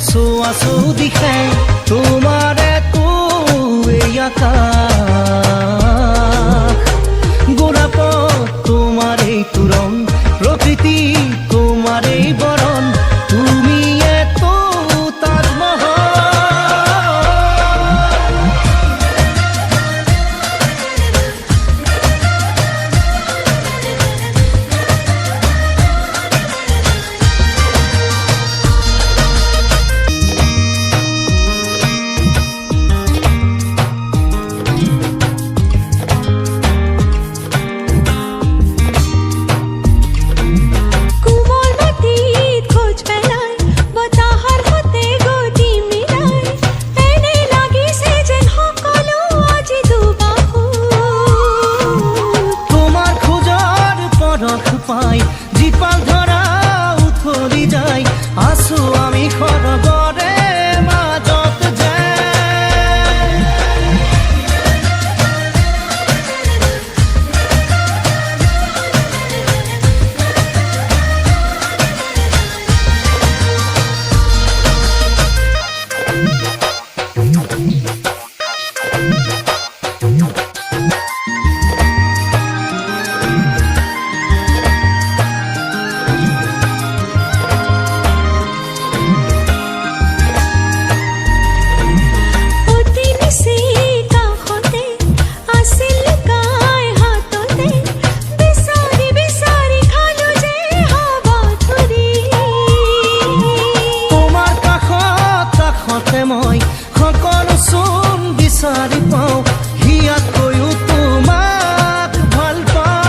চোৱা চৌদিশে তোমাৰে তো এই আকাশ গোলাপত তোমাৰ এই তোৰণ প্ৰকৃতি তোমাৰ এই বৰণ তুমিয়ে তো তাজমহল পাই জীপাল ধৰা উথলি যায় আছো আমি খৰগৰে মাজত মই সকলো চোন বিচাৰি পাওঁ হিয়াতকৈও তোমাক ভাল পাওঁ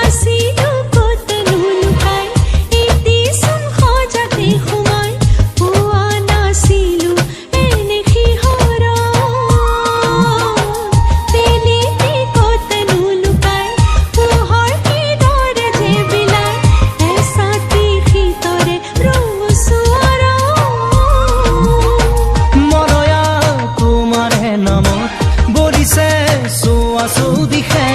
আছিলো কতনো লুকাই এটি চোন সজাতে সোমাই পোৱা নাছিলো চোৱা চৌদিশে